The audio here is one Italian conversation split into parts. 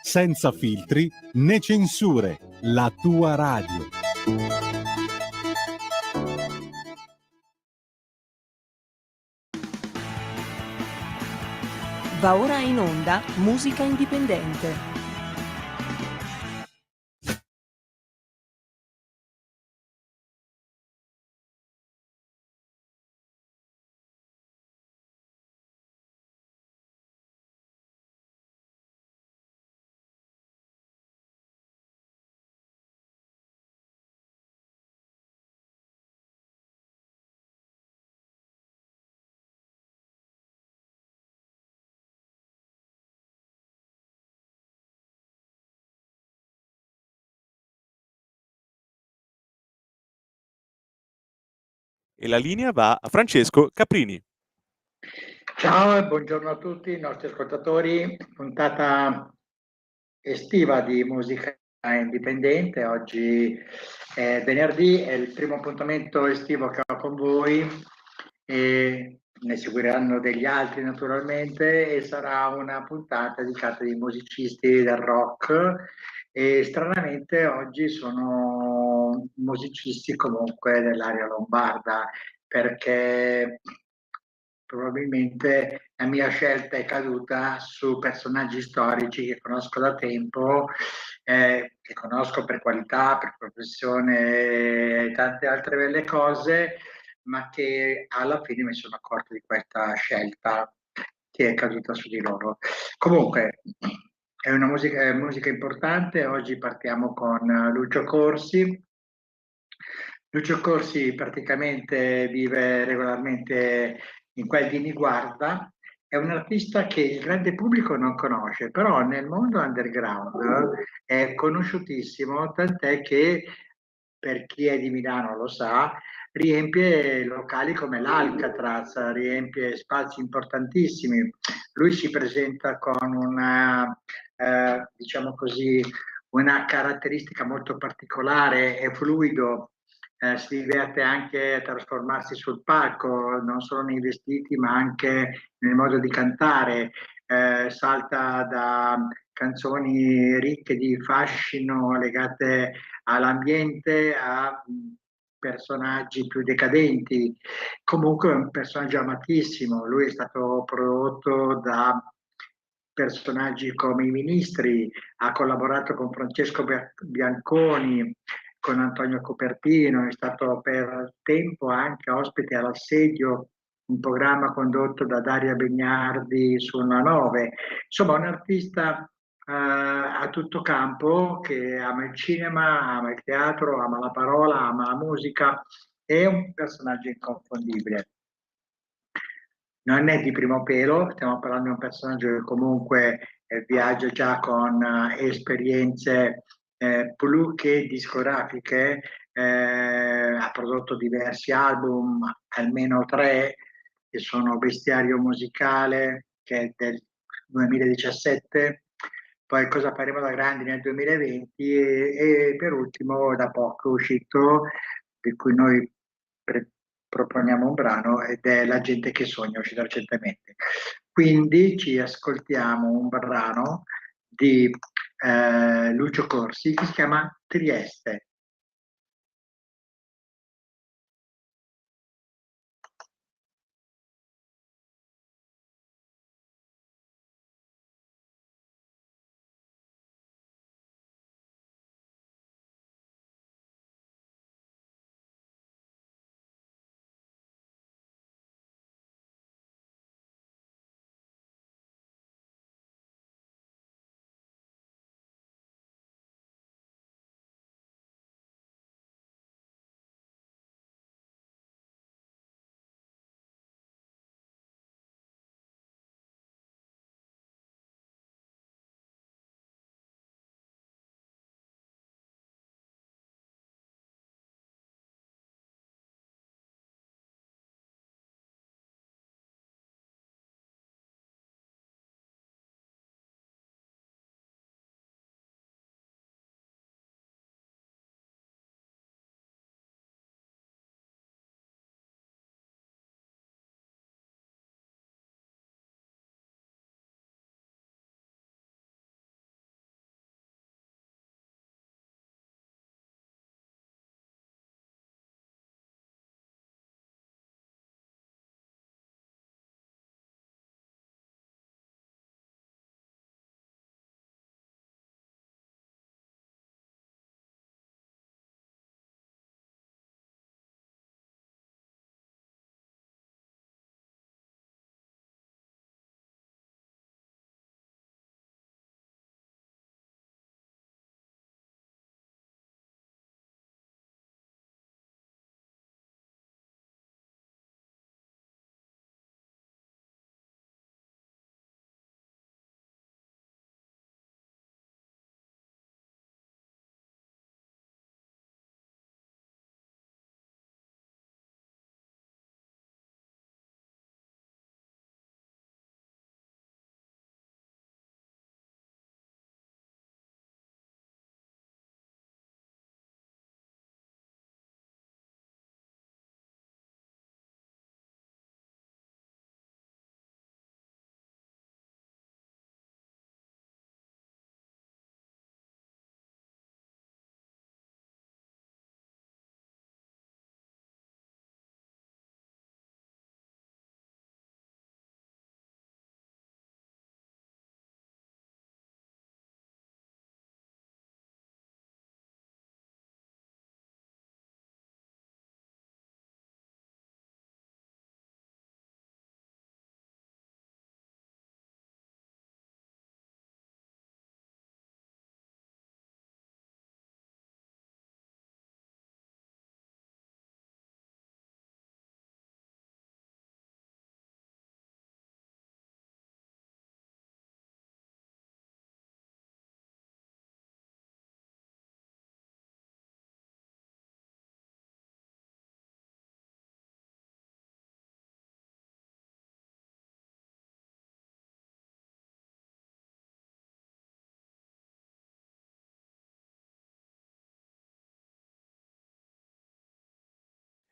Senza filtri né censure, la tua radio. Va ora in onda Musica Indipendente. E la linea va a Francesco Caprini. Ciao e buongiorno a tutti i nostri ascoltatori, puntata estiva di musica indipendente. Oggi è venerdì, è il primo appuntamento estivo che ho con voi e ne seguiranno degli altri naturalmente, e sarà una puntata dedicata ai musicisti del rock, e stranamente oggi sono musicisti comunque dell'area lombarda, perché probabilmente la mia scelta è caduta su personaggi storici che conosco da tempo, che conosco per qualità, per professione e tante altre belle cose, ma che alla fine mi sono accorto di questa scelta che è caduta su di loro. Comunque, è musica importante. Oggi partiamo con Lucio Corsi. Lucio Corsi praticamente vive regolarmente in quel di Niguarda. È un artista che il grande pubblico non conosce, però nel mondo underground è conosciutissimo, tant'è che, per chi è di Milano lo sa, riempie locali come l'Alcatraz, riempie spazi importantissimi. Lui si presenta con una, diciamo così, una caratteristica molto particolare, è fluido, si diverte anche a trasformarsi sul palco, non solo nei vestiti ma anche nel modo di cantare, salta da canzoni ricche di fascino legate all'ambiente a personaggi più decadenti. Comunque è un personaggio amatissimo. Lui è stato prodotto da personaggi come i ministri, ha collaborato con Francesco Bianconi, con Antonio Copertino, è stato per tempo anche ospite all'Assedio, un programma condotto da Daria Begnardi su Una 9. Insomma, un artista a tutto campo, che ama il cinema, ama il teatro, ama la parola, ama la musica, è un personaggio inconfondibile. Non è di primo pelo, stiamo parlando di un personaggio che comunque viaggia già con esperienze più che discografiche, ha prodotto diversi album, almeno tre, che sono Bestiario Musicale, che è del 2017, poi Cosa faremo da grandi nel 2020 e per ultimo da poco è uscito, di cui noi proponiamo un brano, ed è La gente che sogna, uscito recentemente. Quindi ci ascoltiamo un brano di Lucio Corsi che si chiama Trieste.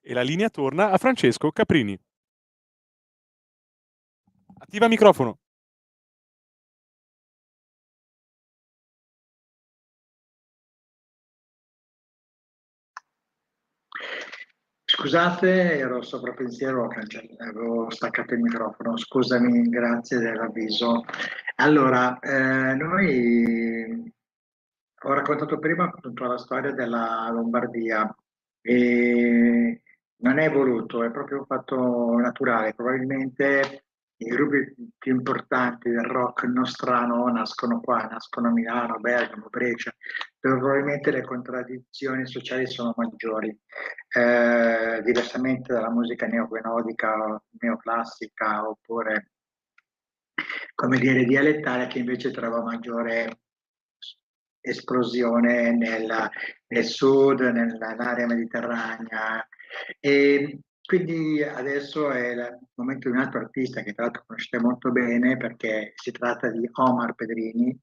E la linea torna a Francesco Caprini. Attiva microfono. Scusate, ero sopra pensiero, avevo staccato il microfono, scusami, grazie dell'avviso. Allora, noi ho raccontato prima appunto la storia della Lombardia e non è voluto, è proprio un fatto naturale. Probabilmente i gruppi più importanti del rock nostrano nascono qua, nascono a Milano, Bergamo, Brescia, dove probabilmente le contraddizioni sociali sono maggiori, diversamente dalla musica neomelodica, neoclassica oppure come dire, dialettale che invece trova maggiore esplosione nel sud, nell'area mediterranea. E quindi adesso è il momento di un altro artista che tra l'altro conoscete molto bene perché si tratta di Omar Pedrini,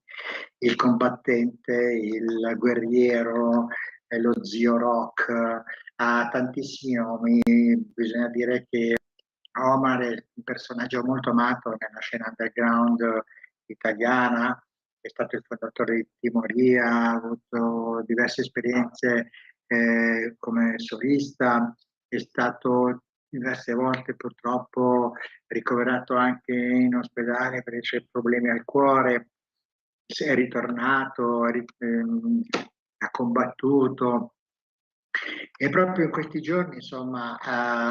il combattente, il guerriero, lo zio rock, ha tantissimi nomi, bisogna dire che Omar è un personaggio molto amato nella scena underground italiana, è stato il fondatore di Timoria, ha avuto diverse esperienze come solista, è stato diverse volte purtroppo ricoverato anche in ospedale per i suoi problemi al cuore, è ritornato, ha combattuto. E proprio in questi giorni, insomma,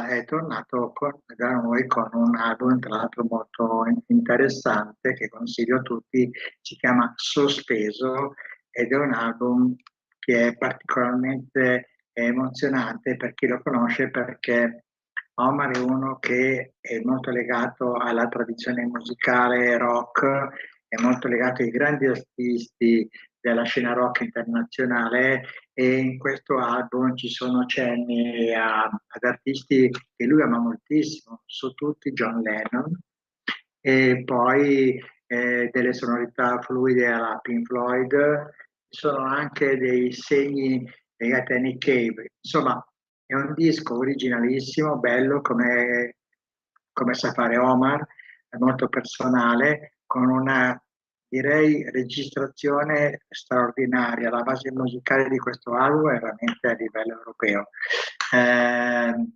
è tornato da noi con un album, tra l'altro molto interessante, che consiglio a tutti, si chiama Sospeso ed è un album che è particolarmente emozionante per chi lo conosce perché Omar è uno che è molto legato alla tradizione musicale rock, è molto legato ai grandi artisti della scena rock internazionale e in questo album ci sono cenni ad artisti che lui ama moltissimo, su tutti John Lennon, e poi delle sonorità fluide alla Pink Floyd, ci sono anche dei segni legati a Nick Cave. Insomma, è un disco originalissimo, bello come sa fare Omar, è molto personale, con una direi registrazione straordinaria. La base musicale di questo album è veramente a livello europeo. Eh,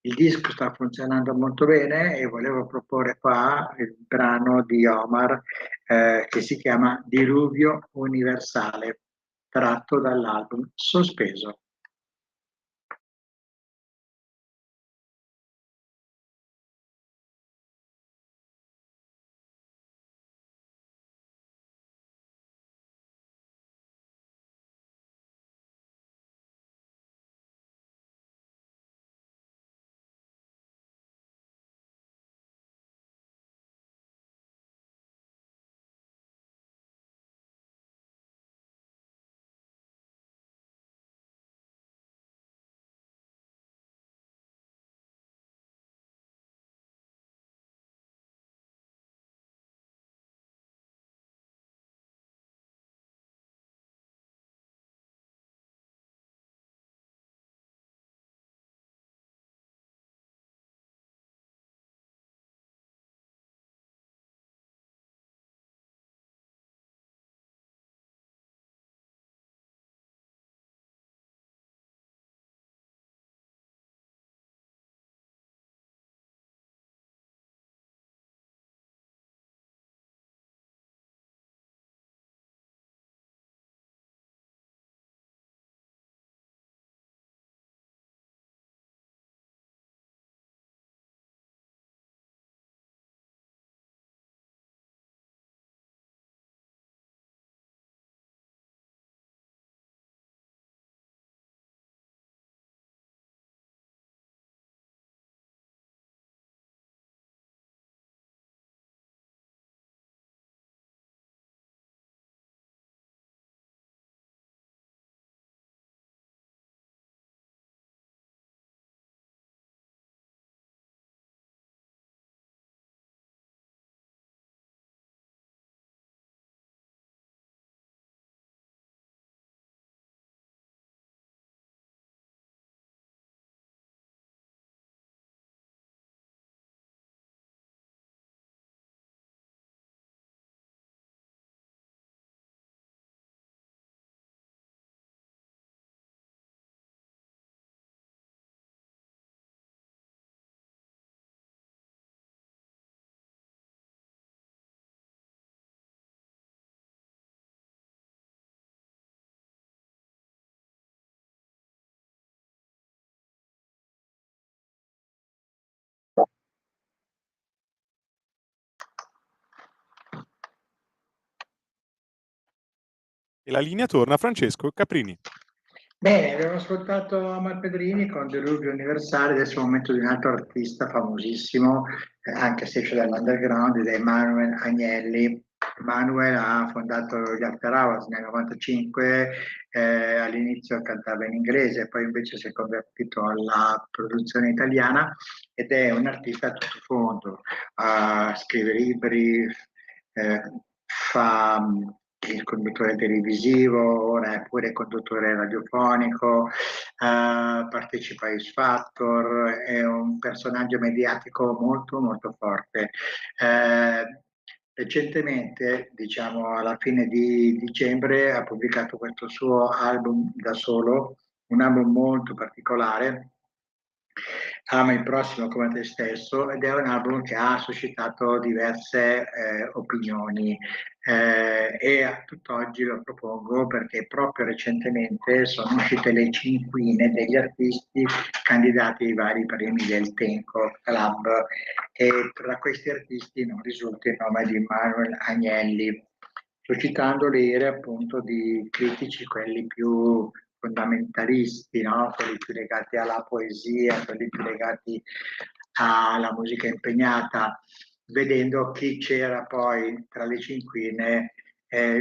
il disco sta funzionando molto bene e volevo proporre qua il brano di Omar che si chiama Diluvio Universale, tratto dall'album Sospeso. E la linea torna a Francesco Caprini. Bene, abbiamo ascoltato Amal Pedrini con Deluvio Universale, adesso è il momento di un altro artista famosissimo, anche se esce dall'underground, ed è Manuel Agnelli. Manuel ha fondato gli After Hours nel 95, all'inizio cantava in inglese, poi invece si è convertito alla produzione italiana ed è un artista a tutto fondo, scrive libri, fa il conduttore televisivo, ora è pure conduttore radiofonico, partecipa a X Factor, è un personaggio mediatico molto molto forte. Recentemente, diciamo alla fine di dicembre, ha pubblicato questo suo album da solo, un album molto particolare, Ama il prossimo come te stesso, ed è un album che ha suscitato diverse opinioni, e a tutt'oggi lo propongo perché proprio recentemente sono uscite le cinquine degli artisti candidati ai vari premi del Tenco Club, e tra questi artisti non risulta il nome di Manuel Agnelli, suscitando le ire appunto di critici, quelli più fondamentalisti, no? Quelli più legati alla poesia, quelli più legati alla musica impegnata. Vedendo chi c'era poi tra le cinquine,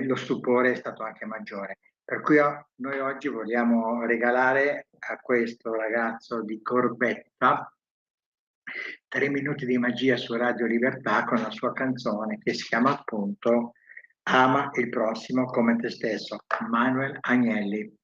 lo stupore è stato anche maggiore. Per cui noi oggi vogliamo regalare a questo ragazzo di Corbetta 3 minuti di magia su Radio Libertà con la sua canzone che si chiama appunto Ama il prossimo come te stesso, Manuel Agnelli.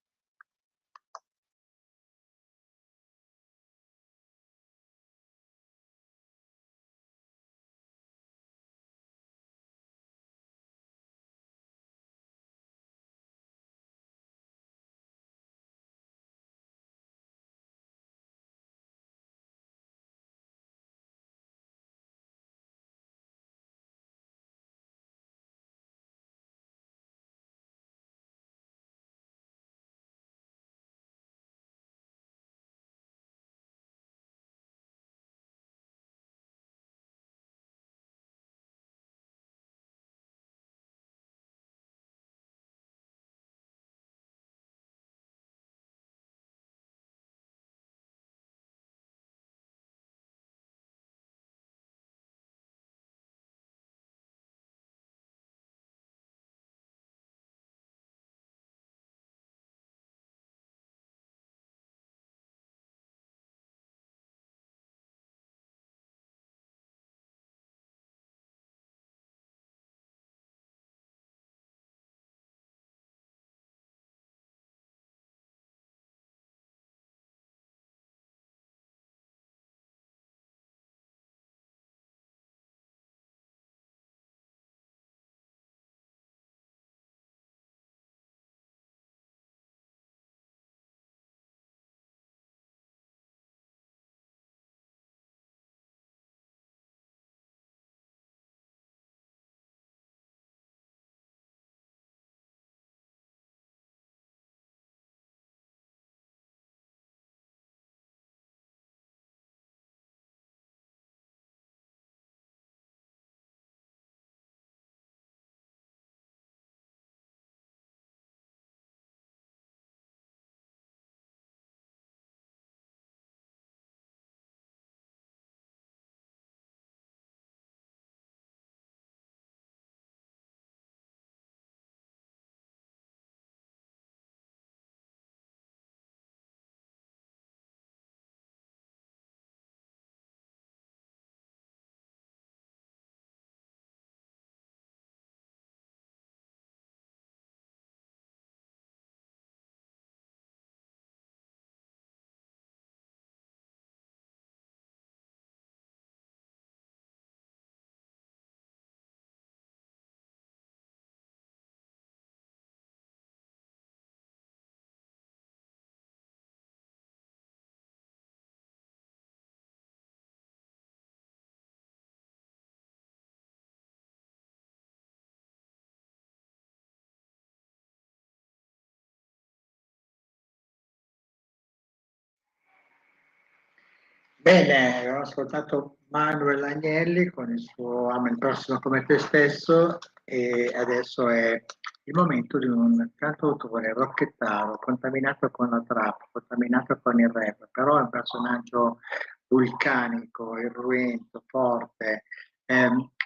Bene, abbiamo ascoltato Manuel Agnelli con il suo Ama il prossimo come te stesso, e adesso è il momento di un cantautore rockettaro, contaminato con la trap, contaminato con il rap, però è un personaggio vulcanico, irruento, forte.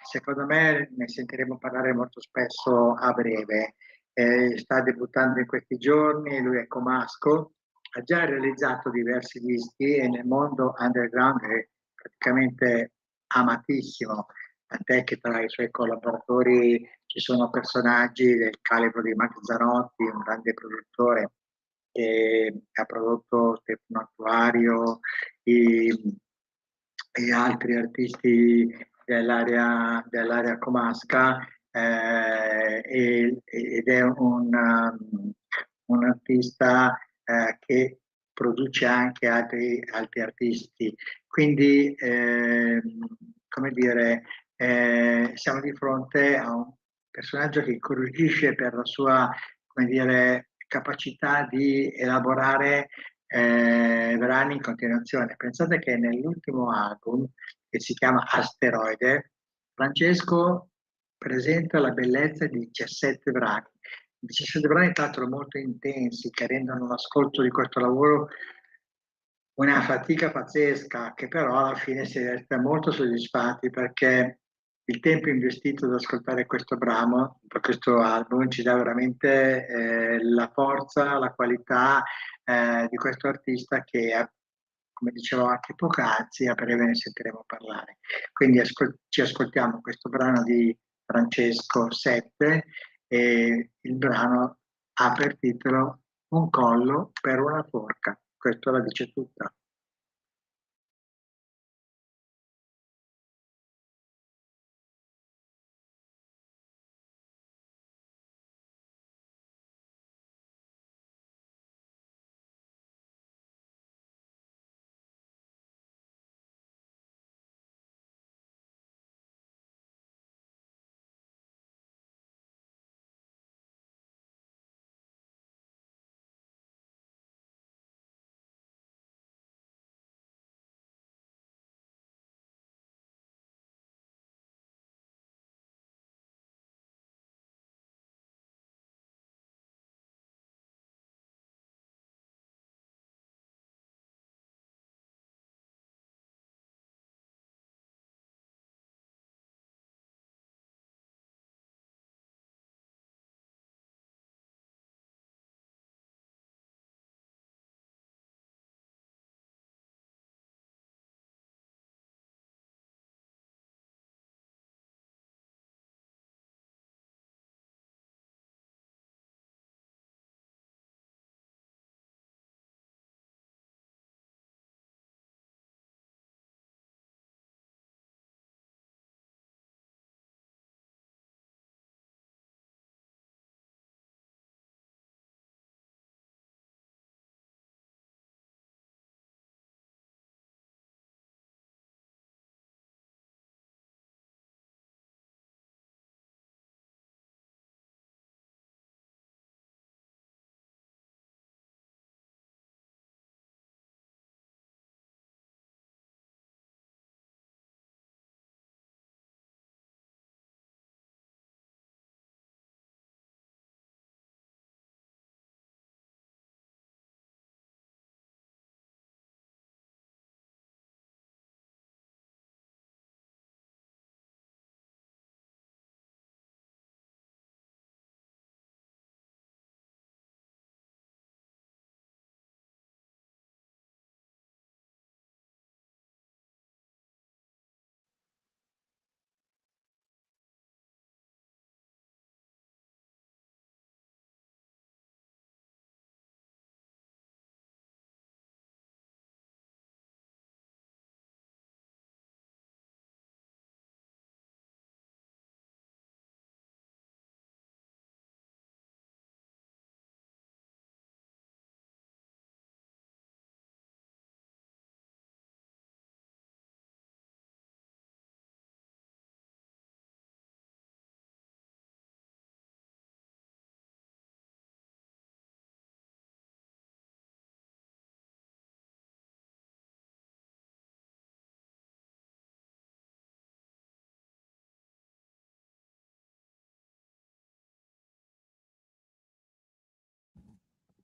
Secondo me ne sentiremo parlare molto spesso a breve. Sta debuttando in questi giorni, lui è comasco, ha già realizzato diversi dischi e nel mondo underground è praticamente amatissimo, tant'è che tra i suoi collaboratori ci sono personaggi del calibro di Max Zanotti, un grande produttore che ha prodotto Stefano Attuario e altri artisti dell'area comasca, ed è un artista che produce anche altri artisti. Quindi, come dire, siamo di fronte a un personaggio che incuriosisce per la sua, come dire, capacità di elaborare brani in continuazione. Pensate che nell'ultimo album, che si chiama Asteroide, Francesco presenta la bellezza di 17 brani. 17 brani, tra l'altro, molto intensi, che rendono l'ascolto di questo lavoro una fatica pazzesca, che però alla fine si resta molto soddisfatti perché il tempo investito ad ascoltare questo brano, questo album, ci dà veramente la forza, la qualità di questo artista che, come dicevo anche poc'anzi, a breve ne sentiremo parlare. Quindi ci ascoltiamo questo brano di Francesco 7 e il brano ha per titolo Un collo per una forca. Questo la dice tutta.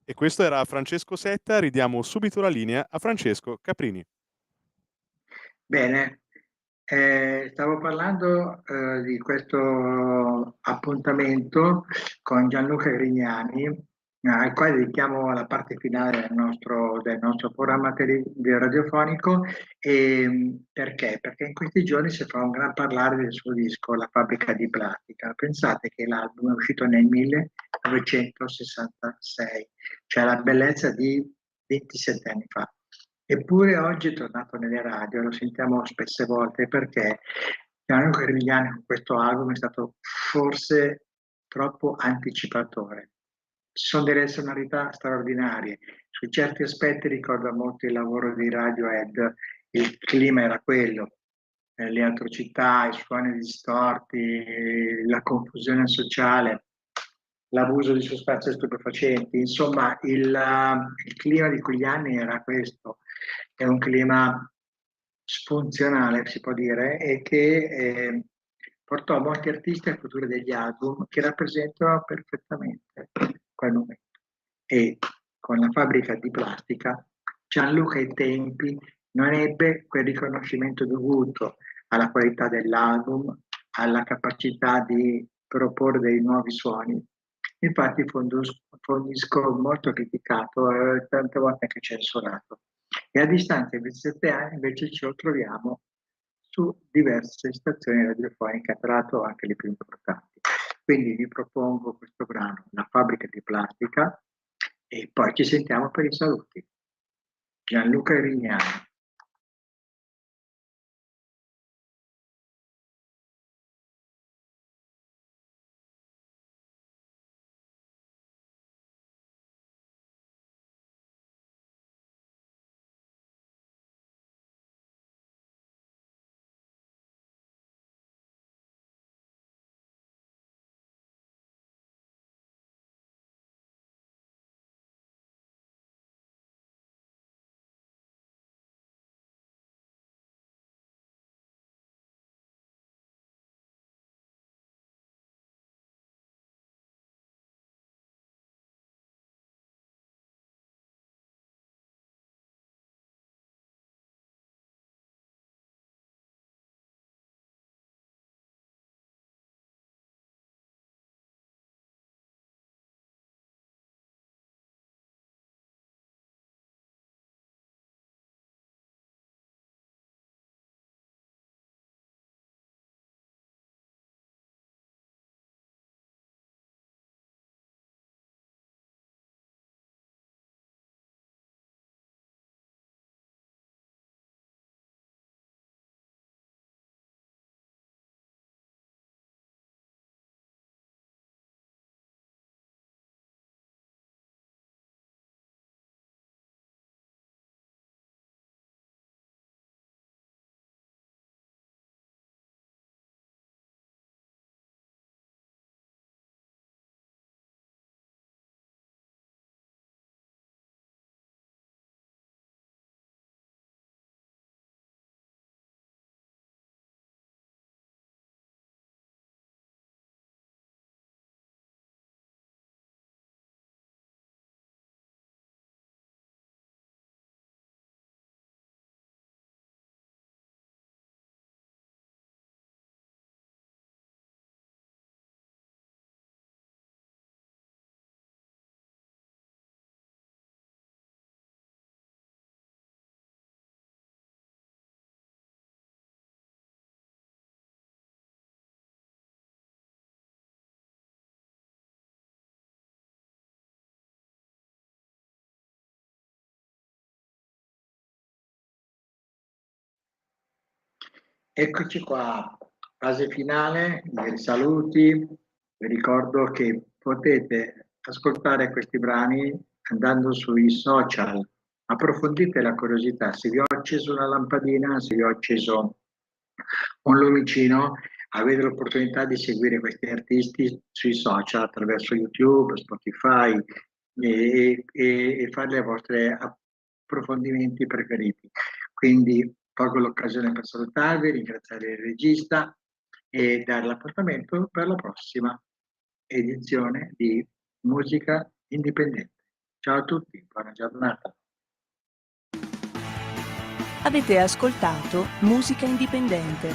E questo era Francesco Setta, ridiamo subito la linea a Francesco Caprini. Bene, stavo parlando di questo appuntamento con Gianluca Grignani, al quale dedichiamo la parte finale del nostro programma radiofonico. Perché? Perché in questi giorni si fa un gran parlare del suo disco, La fabbrica di plastica. Pensate che l'album è uscito nel 1966, cioè la bellezza di 27 anni fa. Eppure oggi è tornato nelle radio, lo sentiamo spesse volte perché Gianluca Grigliani con questo album è stato forse troppo anticipatore. Ci sono delle sonorità straordinarie, su certi aspetti ricorda molto il lavoro di Radiohead, il clima era quello, le atrocità, i suoni distorti, la confusione sociale, l'abuso di sostanze stupefacenti, insomma il clima di quegli anni era questo, è un clima sfunzionale si può dire e che portò molti artisti a produrre degli album che rappresentano perfettamente quel momento. E con la fabbrica di plastica Gianluca ai tempi non ebbe quel riconoscimento dovuto alla qualità dell'album, alla capacità di proporre dei nuovi suoni. Infatti fu un disco molto criticato e tante volte anche censurato. E a distanza di 27 anni invece ci troviamo su diverse stazioni radiofoniche, tra l'altro anche le più importanti. Quindi vi propongo questo brano, La fabbrica di plastica, e poi ci sentiamo per i saluti. Gianluca Grignani. Eccoci qua, fase finale, dei saluti. Vi ricordo che potete ascoltare questi brani andando sui social. Approfondite la curiosità, se vi ho acceso una lampadina, se vi ho acceso un lumicino, avete l'opportunità di seguire questi artisti sui social attraverso YouTube, Spotify e fare i vostri approfondimenti preferiti. Quindi colgo l'occasione per salutarvi, ringraziare il regista e dare l'appuntamento per la prossima edizione di Musica Indipendente. Ciao a tutti, buona giornata. Avete ascoltato Musica Indipendente,